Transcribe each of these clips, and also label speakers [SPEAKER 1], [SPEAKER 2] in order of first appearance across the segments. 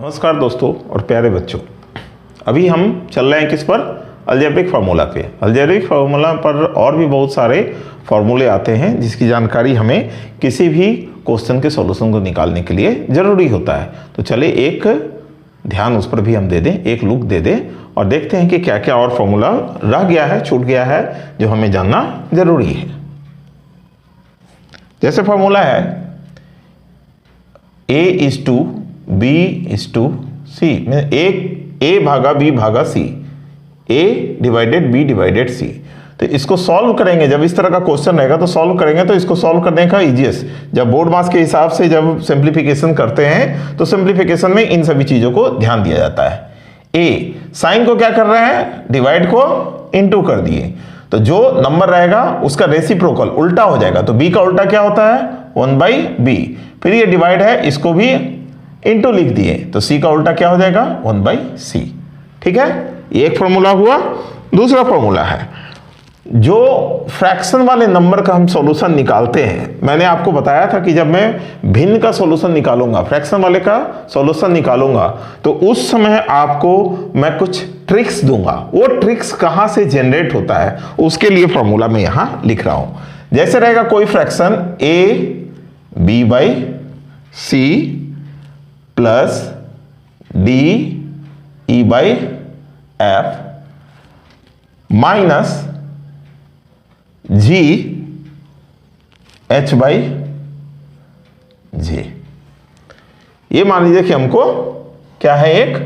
[SPEAKER 1] नमस्कार दोस्तों और प्यारे बच्चों, अभी हम चल रहे हैं किस पर? अलजेब्रिक फार्मूला पे। अलजेब्रिक फार्मूला पर और भी बहुत सारे फार्मूले आते हैं जिसकी जानकारी हमें किसी भी क्वेश्चन के सॉल्यूशन को निकालने के लिए ज़रूरी होता है। तो चले एक ध्यान उस पर भी हम दे दें, एक लुक दे दें और देखते हैं कि क्या क्या और फार्मूला रह गया है, छूट गया है, जो हमें जानना ज़रूरी है। जैसे फार्मूला है A/B/C, A भागा B भागा C, A divided B divided C। तो इसको सॉल्व करेंगे, जब इस तरह का क्वेश्चन रहेगा तो सॉल्व करेंगे। तो इसको सॉल्व करने का इजीएस्ट, जब बोर्ड मार्क्स के हिसाब से जब सिंप्लीफिकेशन करते हैं तो सिंप्लीफिकेशन में इन सभी चीज़ों को ध्यान दिया जाता है। A साइन को क्या कर रहे हैं? डिवाइड को इनटू कर दिए, तो जो नंबर रहेगा उसका रेसिप्रोकल उल्टा हो जाएगा। तो B का उल्टा क्या होता है? 1/B। फिर ये डिवाइड है, इसको भी इनटू लिख दिए, तो C का उल्टा क्या हो जाएगा? 1/C। ठीक है, ये एक फॉर्मूला हुआ। दूसरा फॉर्मूला है जो फ्रैक्शन वाले नंबर का हम सॉल्यूशन निकालते हैं। मैंने आपको बताया था कि जब मैं भिन्न का सॉल्यूशन निकालूंगा, फ्रैक्शन वाले का सॉल्यूशन निकालूंगा, तो उस समय आपको मैं कुछ ट्रिक्स दूंगा। वो ट्रिक्स कहां से जनरेट होता है उसके लिए फॉर्मूला मैं यहां लिख रहा हूं। जैसे रहेगा कोई fraction AB/C plus DE/F minus GH/J। ये मान लीजिए कि हमको क्या है, एक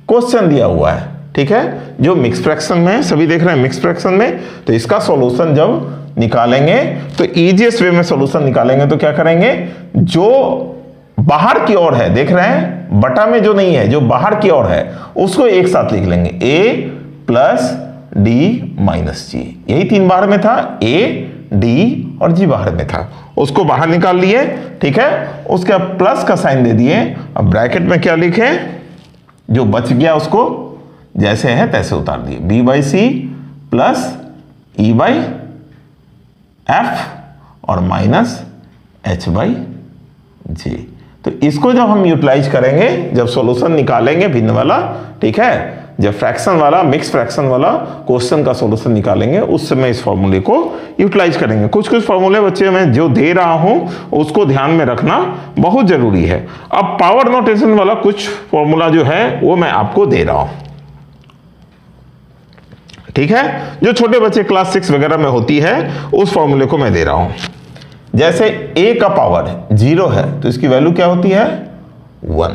[SPEAKER 1] क्वेश्चन दिया हुआ है, ठीक है, जो मिक्स फ्रैक्शन में है। सभी देख रहे हैं मिक्स फ्रैक्शन में। तो इसका सॉल्यूशन जब निकालेंगे तो इजीएस्ट वे में सॉल्यूशन निकालेंगे तो क्या करेंगे, जो बाहर की ओर है, देख रहे हैं बटा में जो नहीं है, जो बाहर की ओर है उसको एक साथ लिख लेंगे, A plus D minus G। यही तीन बाहर में था, A D और G बाहर में था, उसको बाहर निकाल लिए। ठीक है, उसके अब प्लस का साइन दे दिए। अब ब्रैकेट में क्या लिखे, जो बच गया उसको जैसे है तैसे उतार दिए, B/C प्लस E/F और माइनस H/J। तो इसको जब हम यूटिलाइज करेंगे, जब सॉल्यूशन निकालेंगे भिन्न वाला, ठीक है, जब फ्रैक्शन वाला, मिक्स फ्रैक्शन वाला क्वेश्चन का सॉल्यूशन निकालेंगे, उस समय इस फॉर्मूले को यूटिलाइज करेंगे। कुछ कुछ फॉर्मूले बच्चे मैं जो दे रहा हूं उसको ध्यान में रखना बहुत जरूरी है। अब पावर नोटेशन वाला कुछ फॉर्मूला जो है वो मैं आपको दे रहा हूं, ठीक है, जो छोटे बच्चे क्लास 6 वगैरह में होती है उस फॉर्मूले को मैं दे रहा हूं। जैसे A का पावर 0 है तो इसकी वैल्यू क्या होती है? 1।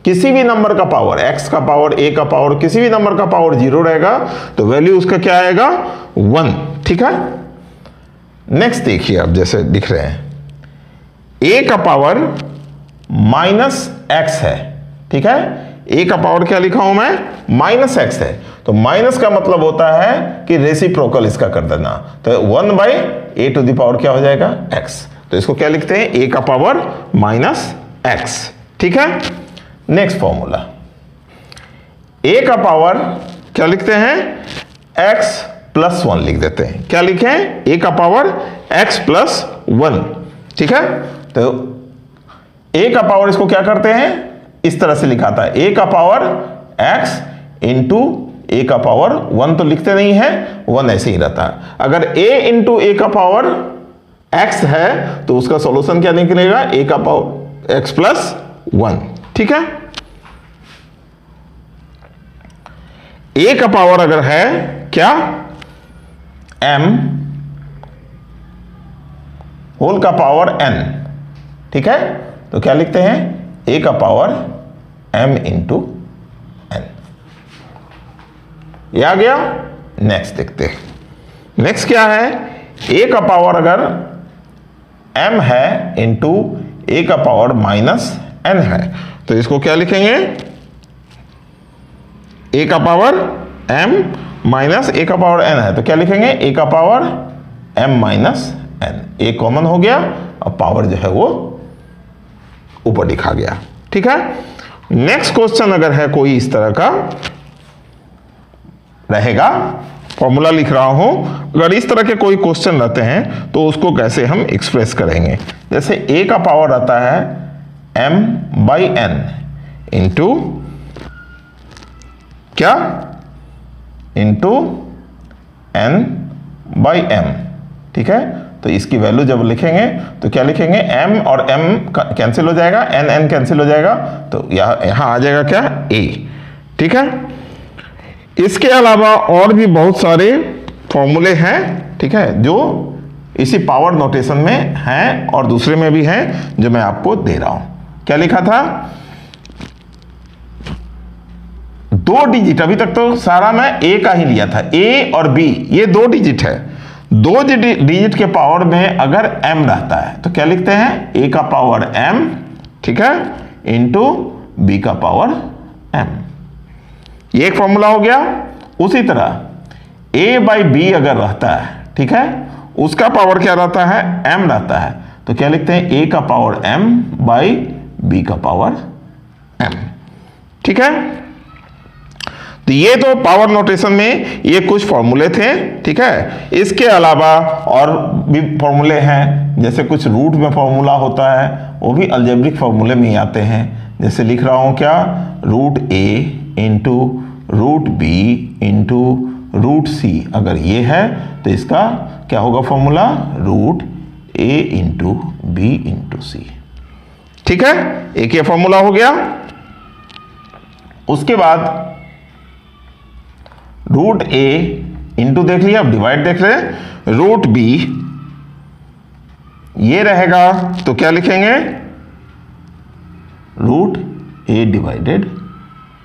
[SPEAKER 1] किसी भी नंबर का पावर, x का पावर, A का पावर, किसी भी नंबर का पावर 0 रहेगा तो वैल्यू उसका क्या आएगा? 1। ठीक है, नेक्स्ट देखिए, अब जैसे दिख रहे हैं A का पावर -x है, ठीक है, A का पावर क्या लिखा हूं मैं? -x है। तो माइनस का मतलब होता है कि रेसिप्रोकल इसका कर देना, तो 1/A⁴ क्या हो जाएगा? x। तो इसको क्या लिखते हैं? A का पावर -x। ठीक है, नेक्स्ट फॉर्मूला, A का पावर क्या लिखते हैं? x + 1 लिख देते हैं। क्या लिखें? A का पावर x + 1। ठीक है, तो A का पावर इसको क्या करते हैं, इस तरह से लिखाता है, A का पावर x इंटू A का पावर 1 तो लिखते नहीं है, 1 ऐसे ही रहता है। अगर A इंटू A का पावर x है तो उसका सॉल्यूशन क्या निकलेगा? A का पावर x + 1। ठीक है, A का पावर अगर है क्या? m होल का पावर n। ठीक है, तो क्या लिखते हैं? A का पावर m इंटू n। ये आ गया। नेक्स्ट देखते हैं, नेक्स्ट क्या है? A का पावर अगर m है इंटू A का पावर -n है तो इसको क्या लिखेंगे? A का पावर m माइनस A का पावर n है तो क्या लिखेंगे? A का power m minus n। A common हो गया, अब पावर जो है वो ऊपर लिखा गया। ठीक है, नेक्स्ट क्वेश्चन अगर है कोई इस तरह का रहेगा, फॉर्मूला लिख रहा हूं, अगर इस तरह के कोई क्वेश्चन रहते हैं तो उसको कैसे हम एक्सप्रेस करेंगे। जैसे A का पावर आता है m/n इंटू क्या, इंटू n बाई m, ठीक है। तो इसकी वैल्यू जब लिखेंगे तो क्या लिखेंगे, m और m कैंसिल हो जाएगा, n कैंसिल हो जाएगा, तो यहां आ जाएगा क्या, a, ठीक है। इसके अलावा और भी बहुत सारे फॉर्मूले हैं, ठीक है, जो इसी पावर नोटेशन में हैं और दूसरे में भी हैं जो मैं आपको दे रहा हूं। क्या लिखा था, 2 डिजिट, अभी तक तो सारा मैं a का ही लिया था, a और b ये 2 डिजिट है। 2 डिजिट के पावर में अगर m रहता है तो क्या लिखते हैं, a का पावर m, ठीक है, इंटू b का पावर m, ये एक फॉर्मूला हो गया। उसी तरह a बाई b अगर रहता है, ठीक है, उसका पावर क्या रहता है, m रहता है, तो क्या लिखते हैं, a का पावर m बाई b का पावर m, ठीक है। तो ये तो पावर नोटेशन में ये कुछ फॉर्मूले थे, ठीक है। इसके अलावा और भी फॉर्मूले हैं, जैसे कुछ रूट में फॉर्मूला होता है, वो भी अलजेब्रिक फॉर्मूले में ही आते हैं। जैसे लिख रहा हूं क्या, root a into root b into root c, अगर ये है तो इसका क्या होगा formula, root a into b into c, ठीक है। एक ये फॉर्मूला हो गया। उसके बाद रूट a इंटू देख लिया, अब डिवाइड देख रहे हैं, रूट b ये रहेगा तो क्या लिखेंगे, रूट a डिवाइडेड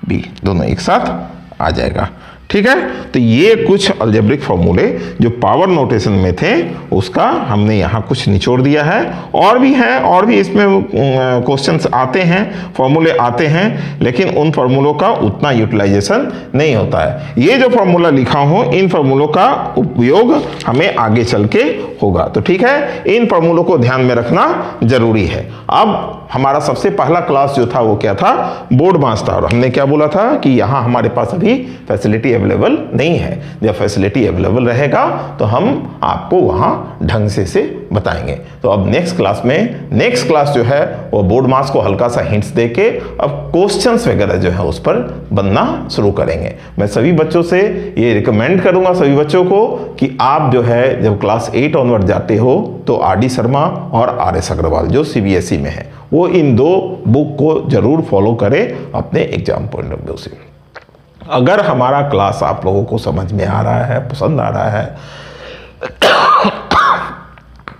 [SPEAKER 1] b, दोनों एक साथ आ जाएगा, ठीक है। तो ये कुछ अलजेब्रिक फॉर्मूले जो पावर नोटेशन में थे उसका हमने यहाँ कुछ निचोड़ दिया है। और भी हैं, और भी इसमें क्वेश्चंस आते हैं, फॉर्मूले आते हैं, लेकिन उन फॉर्मूलों का उतना यूटिलाइजेशन नहीं होता है। ये जो फॉर्मूला लिखा हूँ, इन फॉर्मूलों का उपयोग हमें आगे चल के होगा, तो ठीक है, इन फॉर्मूलों को ध्यान में रखना जरूरी है। अब हमारा सबसे पहला क्लास जो था वो क्या था, बोर्ड मास था, और हमने क्या बोला था कि यहाँ हमारे पास अभी फैसिलिटी अवेलेबल नहीं है। जब फैसिलिटी अवेलेबल रहेगा तो हम आपको वहाँ ढंग से बताएंगे। तो अब नेक्स्ट क्लास जो है वो बोर्ड मास को हल्का सा हिंट्स देके अब क्वेश्चंस वगैरह जो है उस पर बनना शुरू करेंगे। मैं सभी बच्चों से ये रिकमेंड करूंगा, सभी बच्चों को, कि आप जो है जब क्लास 8 ऑनवर्ड जाते हो तो आर डी शर्मा और आर एस अग्रवाल जो CBSE में है, वो इन 2 बुक को जरूर फॉलो करें अपने एग्जाम पॉइंट ऑफ व्यू से। अगर हमारा क्लास आप लोगों को समझ में आ रहा है, पसंद आ रहा है,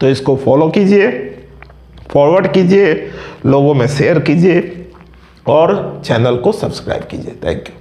[SPEAKER 1] तो इसको फॉलो कीजिए, फॉरवर्ड कीजिए, लोगों में शेयर कीजिए और चैनल को सब्सक्राइब कीजिए। Thank you.